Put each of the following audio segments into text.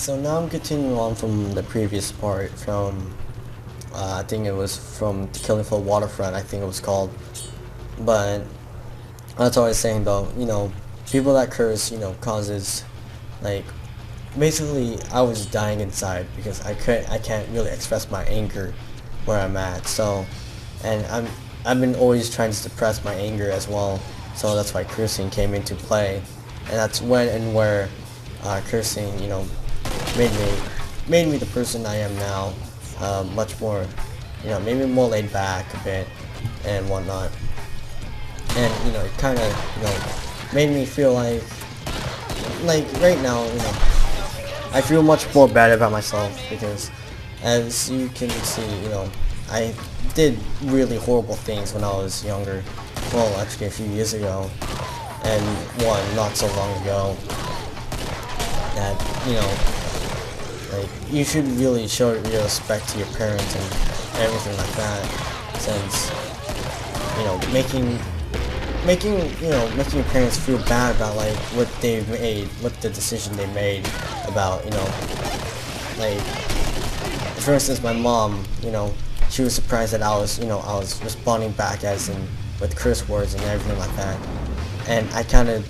So now I'm continuing on from the previous part from, I think it was from the Killing Floor Waterfront, I think it was called. But that's what I was saying though, people that curse, causes, like, basically I was dying inside because I can't really express my anger where I'm at. So, and I've been always trying to suppress my anger as well. So that's why cursing came into play, and that's when and where cursing, made me the person I am now. Much more, maybe more laid back a bit and whatnot. And it kind of made me feel like right now, I feel much more bad about myself because, as you can see, I did really horrible things when I was younger. Well, actually a few years ago, and one not so long ago. That like, you should really show your respect to your parents and everything like that, since making your parents feel bad about like what they've made, what the decision they made about, like, for instance, my mom, she was surprised that I was responding back as in with curse words and everything like that, and I kind of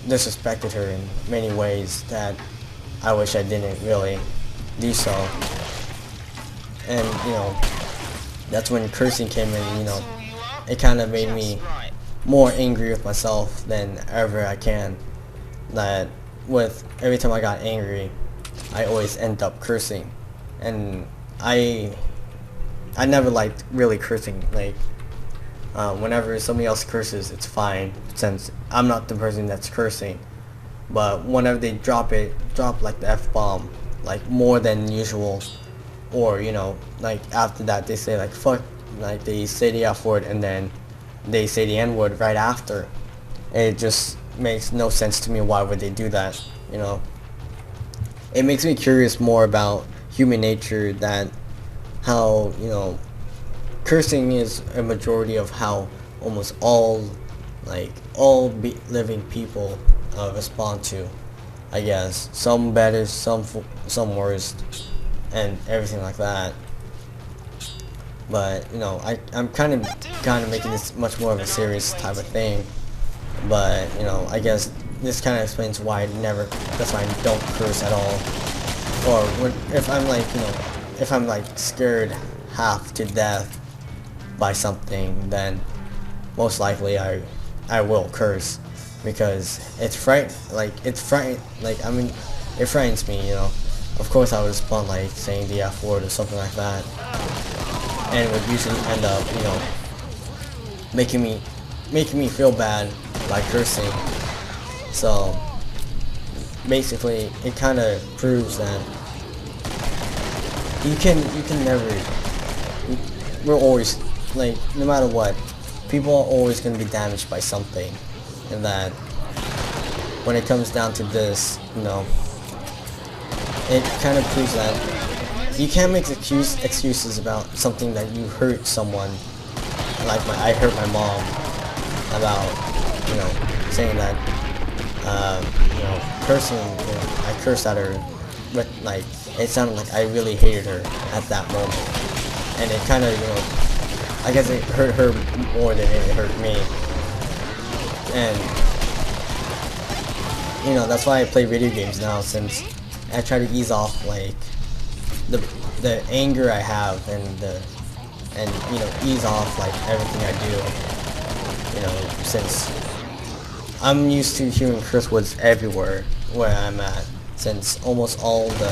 disrespected her in many ways that I wish I didn't really do so. And that's when cursing came in. It kind of made me more angry with myself than ever I can. That with every time I got angry, I always end up cursing, and I never liked really cursing. Like, whenever somebody else curses, it's fine since I'm not the person that's cursing. But whenever they drop like the F-bomb, like more than usual, or like after that they say like fuck, like they say the F word and then they say the N word right after. It just makes no sense to me. Why would they do that? It makes me curious more about human nature, that how cursing is a majority of how almost all living people respond to, I guess. Some better, some worst, and everything like that. But I'm kind of making this much more of a serious type of thing. But I guess this kind of explains why that's why I don't curse at all. Or if I'm like scared half to death by something, then most likely I will curse, because it frightens me. Of course I would respond like saying the F word or something like that, and it would usually end up making me feel bad by cursing. So basically it kind of proves that you can never, we're always, like, no matter what, people are always going to be damaged by something, and that when it comes down to this, it kind of proves that you can't make excuses about something that you hurt someone. Like I hurt my mom about saying that cursing. I cursed at her, but like it sounded like I really hated her at that moment, and it kind of I guess it hurt her more than it hurt me. And that's why I play video games now, since I try to ease off like the anger I have, and ease off like everything I do. Since I'm used to hearing curse words everywhere where I'm at, since almost all the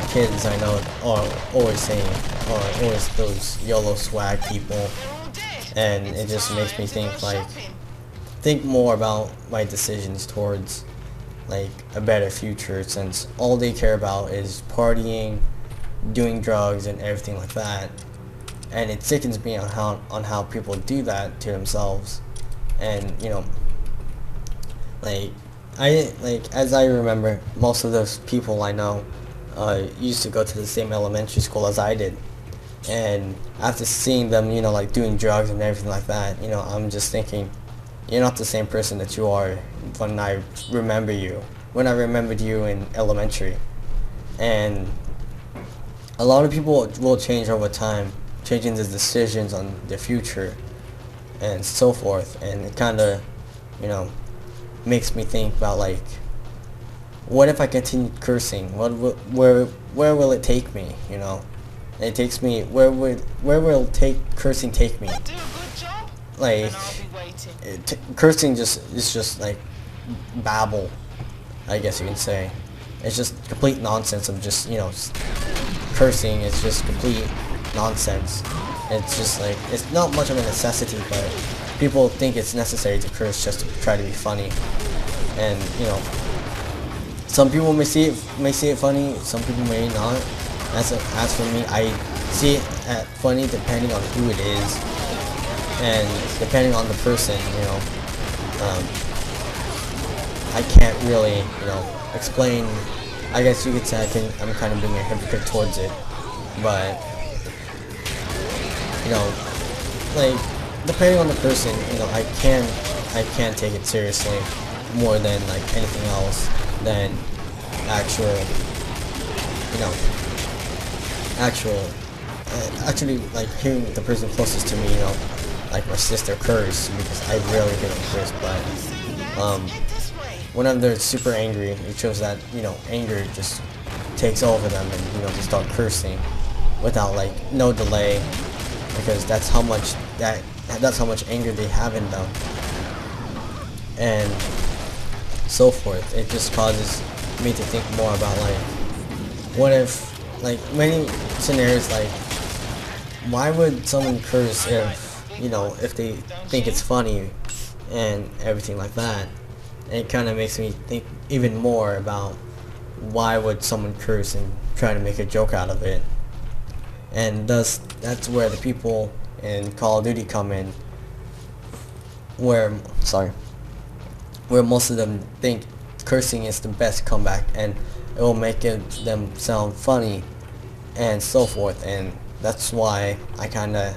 kids I know are always saying, or always those YOLO swag people, and it just makes me think more about my decisions towards like a better future, since all they care about is partying, doing drugs, and everything like that. And it sickens me on how people do that to themselves. And as I remember, most of those people I know used to go to the same elementary school as I did. And after seeing them, like doing drugs and everything like that, I'm just thinking, you're not the same person that you are when I remember you. when I remembered you in elementary. And a lot of people will change over time, changing their decisions on their future and so forth. And it kind of, you know, makes me think about like, what if I continue cursing? Where will it take me? You know, it takes me where will cursing take me? Like, cursing is just like babble, I guess you can say. It's just complete nonsense of just, you know, cursing is just complete nonsense. It's just like, it's not much of a necessity, but people think it's necessary to curse just to try to be funny. And, you know, some people may see it funny, some people may not. As for me, I see it funny depending on who it is and depending on the person, you know. I can't really, you know, explain. I guess you could say I'm kind of being a hypocrite towards it, but, you know, like, depending on the person, you know, I can take it seriously more than like anything else than actual, you know, actually like hearing the person closest to me, you know, like my sister curse, because I rarely hear them curse, but whenever they're super angry, it shows that, you know, anger just takes over them, and, you know, they start cursing without like no delay, because that's how much anger they have in them, and so forth. It just causes me to think more about like, what if, like, many scenarios, like, why would someone curse if, you know, if they think it's funny and everything like that. And it kind of makes me think even more about why would someone curse and try to make a joke out of it. And thus, that's where the people in Call of Duty come in, where most of them think cursing is the best comeback and it will make them sound funny and so forth. And that's why I kind of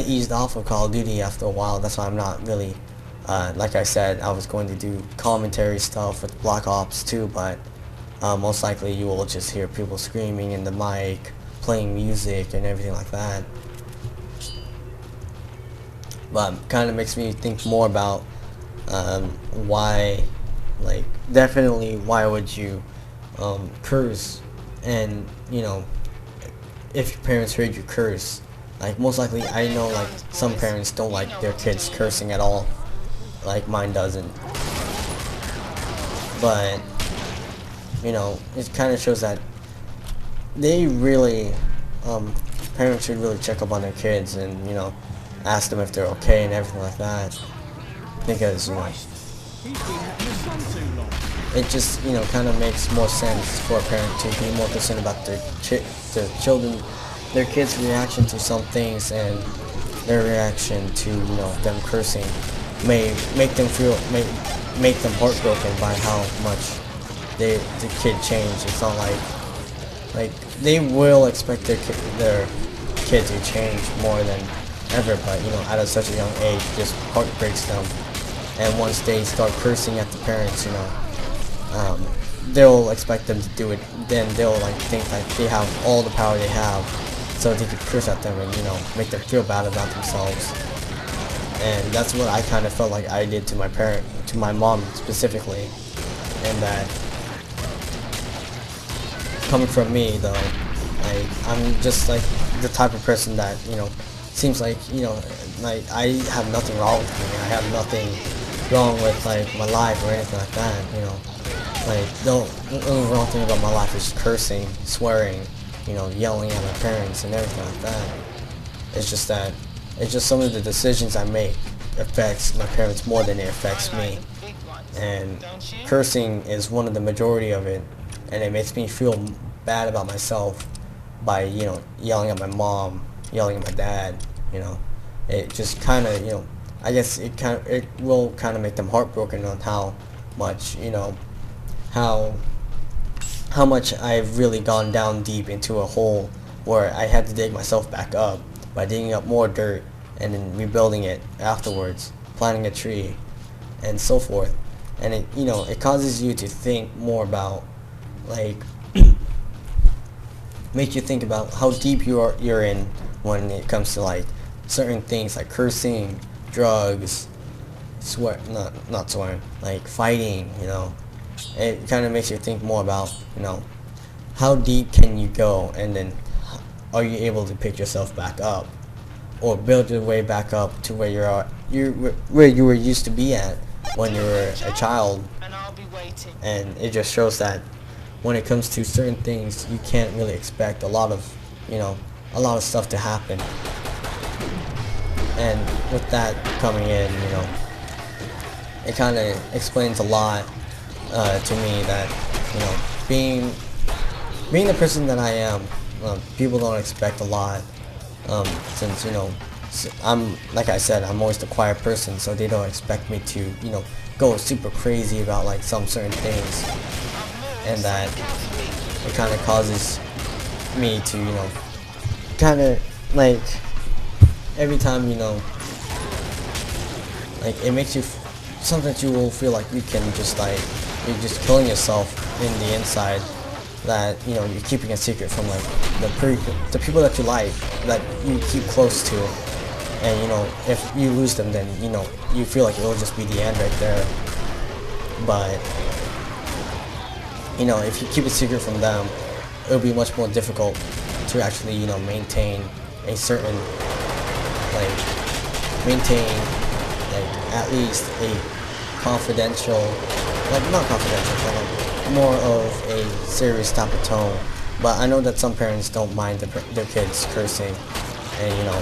eased off of Call of Duty after a while. That's why I'm not really, like I said, I was going to do commentary stuff with Black Ops 2, but most likely you will just hear people screaming in the mic, playing music and everything like that. But kind of makes me think more about why, like, definitely why would you curse, and, you know, if your parents heard you curse, like, most likely, I know, like, some parents don't like their kids cursing at all, like mine doesn't, but, you know, it kind of shows that they really, parents should really check up on their kids and, you know, ask them if they're okay and everything like that, because, you know, it just, you know, kind of makes more sense for a parent to be more concerned about their children, their kids' reaction to some things, and their reaction to, you know, them cursing may make them heartbroken by how much the kid changed. It's not like they will expect their kid to change more than ever, but, you know, at such a young age, just heartbreaks them. And once they start cursing at the parents, you know, they'll expect them to do it. Then they'll, like, think that they have all the power they have, so they could curse at them and, you know, make them feel bad about themselves. And that's what I kind of felt like I did to my mom specifically. And that, coming from me though, I'm just like the type of person that, you know, seems like, you know, like, I have nothing wrong with me. I have nothing wrong with, like, my life or anything like that, you know. Like, the only wrong thing about my life is cursing, swearing, you know, yelling at my parents and everything like that. It's just that, it's just some of the decisions I make affects my parents more than it affects me. And cursing is one of the majority of it, and it makes me feel bad about myself by, you know, yelling at my mom, yelling at my dad, you know. It just kind of, you know, I guess it will kind of make them heartbroken on how much, you know, how much I've really gone down deep into a hole where I had to dig myself back up by digging up more dirt and then rebuilding it afterwards, planting a tree, and so forth. and it, you know, it causes you to think more about, like, make you think about how deep you're in when it comes to like certain things like cursing, drugs, not swearing, like fighting, you know. It kind of makes you think more about, you know, how deep can you go, and then are you able to pick yourself back up or build your way back up to where where you were used to be at when you were a child. And it just shows that when it comes to certain things, you can't really expect a lot of, you know, a lot of stuff to happen. And with that coming in, you know, it kind of explains a lot to me that, you know, being the person that I am, people don't expect a lot, since, you know, I'm, like I said, I'm always the quiet person, so they don't expect me to, you know, go super crazy about like some certain things, and that it kind of causes me to, you know, kind of like every time, you know, like it makes you sometimes you will feel like you can just like you're just killing yourself in the inside, that, you know, you're keeping a secret from like the people that you like, that you keep close to, and, you know, if you lose them, then, you know, you feel like it'll just be the end right there. But, you know, if you keep a secret from them, it'll be much more difficult to actually, you know, maintain a certain, like, at least a confidential, like, not confidential, but like more of a serious type of tone. But I know that some parents don't mind their kids cursing, and, you know,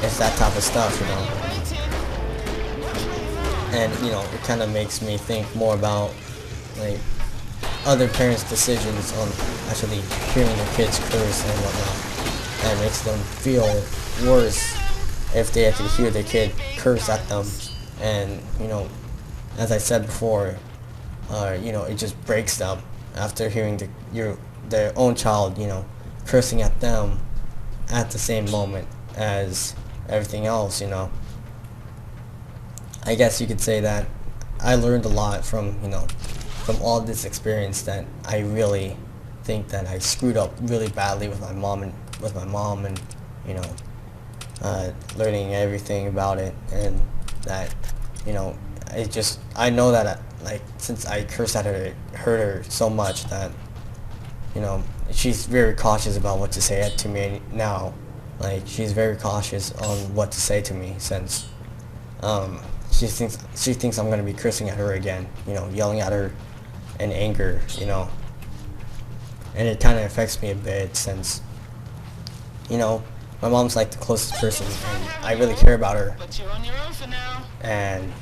it's that type of stuff, you know. And, you know, it kind of makes me think more about, like, other parents' decisions on actually hearing their kids curse and whatnot. And it makes them feel worse if they actually hear their kid curse at them. And, you know, as I said before, you know, it just breaks them after hearing their own child, you know, cursing at them at the same moment as everything else, you know. I guess you could say that I learned a lot from, you know, from all this experience, that I really think that I screwed up really badly with my mom, and you know, learning everything about it, and that, you know, I know that, like, since I cursed at her, it hurt her so much that, you know, she's very cautious about what to say to me now. Like, she's very cautious on what to say to me, since she thinks I'm gonna be cursing at her again, you know, yelling at her in anger, you know. And it kind of affects me a bit, since, you know, my mom's like the closest person, and I really care about her. But you're on your own for now. And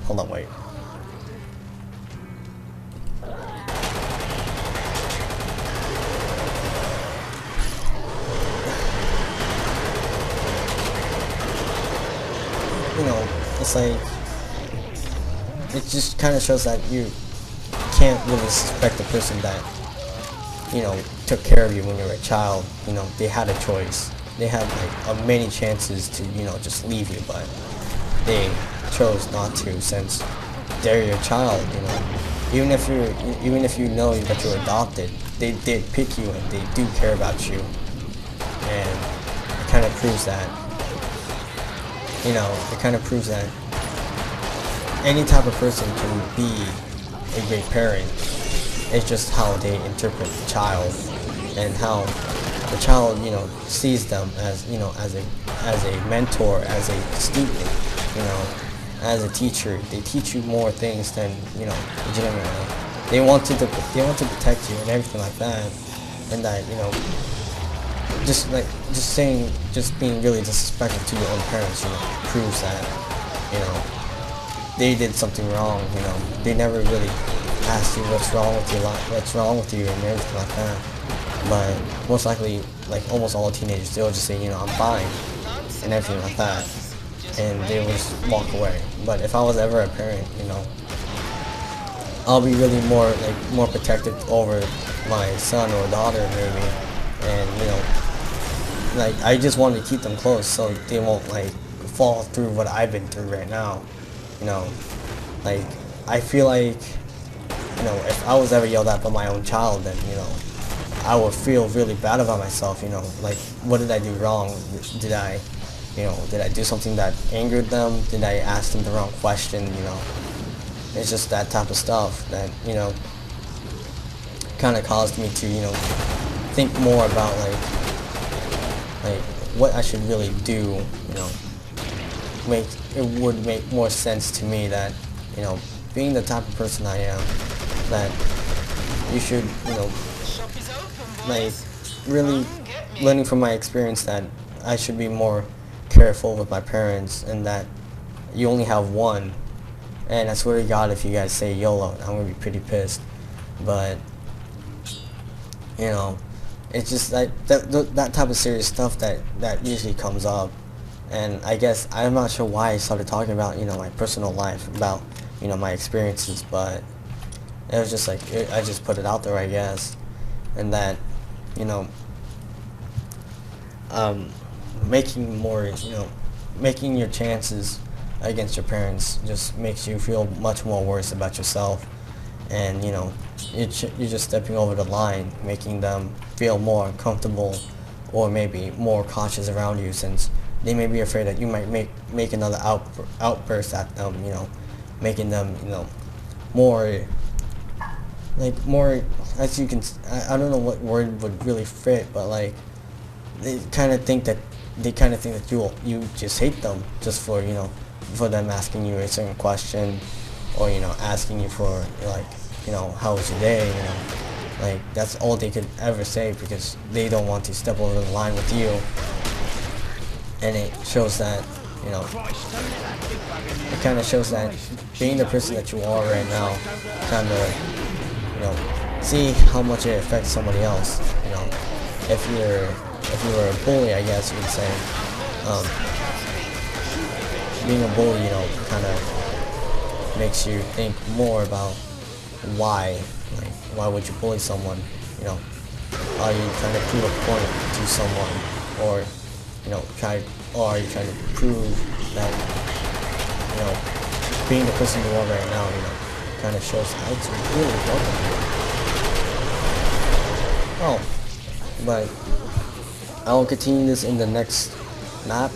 hold on, wait. You know, it's like, it just kind of shows that you can't really suspect the person that, you know, took care of you when you were a child. You know, they had a choice. They had like many chances to, you know, just leave you, but they chose not to, since they're your child. You know, even if you know that you're adopted, they did pick you, and they do care about you, and it kind of proves that. You know, it kind of proves that any type of person can be a great parent. It's just how they interpret the child, and how the child, you know, sees them as, you know, as a mentor, as a student, you know, as a teacher. They teach you more things than, you know, legitimately. They want to protect you and everything like that, and that, you know, just being really disrespectful to your own parents, you know, proves that, you know, they did something wrong. You know, they never really asked you what's wrong with you and everything like that. But most likely, like almost all teenagers, they'll just say, you know, I'm fine and everything like that, and they will just walk away. But if I was ever a parent, you know, I'll be really more protective over my son or daughter maybe, and, you know, like, I just want to keep them close so they won't like fall through what I've been through right now, you know. Like, I feel like, you know, if I was ever yelled at by my own child, then, you know, I would feel really bad about myself, you know, like, what did I do wrong? Did I, you know, did I do something that angered them? Did I ask them the wrong question, you know? It's just that type of stuff that, you know, kind of caused me to, you know, think more about, like, what I should really do, you know. It would make more sense to me that, you know, being the type of person I am, that you should, you know, like, really learning from my experience that I should be more careful with my parents, and that you only have one. And I swear to God, if you guys say YOLO, I'm gonna be pretty pissed. But, you know, it's just like that type of serious stuff that usually comes up. And I guess I'm not sure why I started talking about, you know, my personal life, about, you know, my experiences, but it was just like, I just put it out there, I guess. And that, you know, making your chances against your parents just makes you feel much more worse about yourself. And, you know, you're just stepping over the line, making them feel more uncomfortable, or maybe more cautious around you, since they may be afraid that you might make another outburst at them, you know, making them, you know, more, as you can, I don't know what word would really fit, but like, they kind of think that you just hate them just for, you know, for them asking you a certain question, or, you know, asking you for, like, you know, how was your day, you know, like, that's all they could ever say, because they don't want to step over the line with you. And it shows that, you know, it kind of shows that being the person that you are right now, kind of, you know, see how much it affects somebody else. You know, if you were a bully, I guess you would say, being a bully, you know, kind of makes you think more about why would you bully someone? You know, are you trying to prove a point to someone, or, you know, are you trying to prove that, you know, being the person you are right now, you know, kind of shows how it's really broken. Oh, but I will continue this in the next map.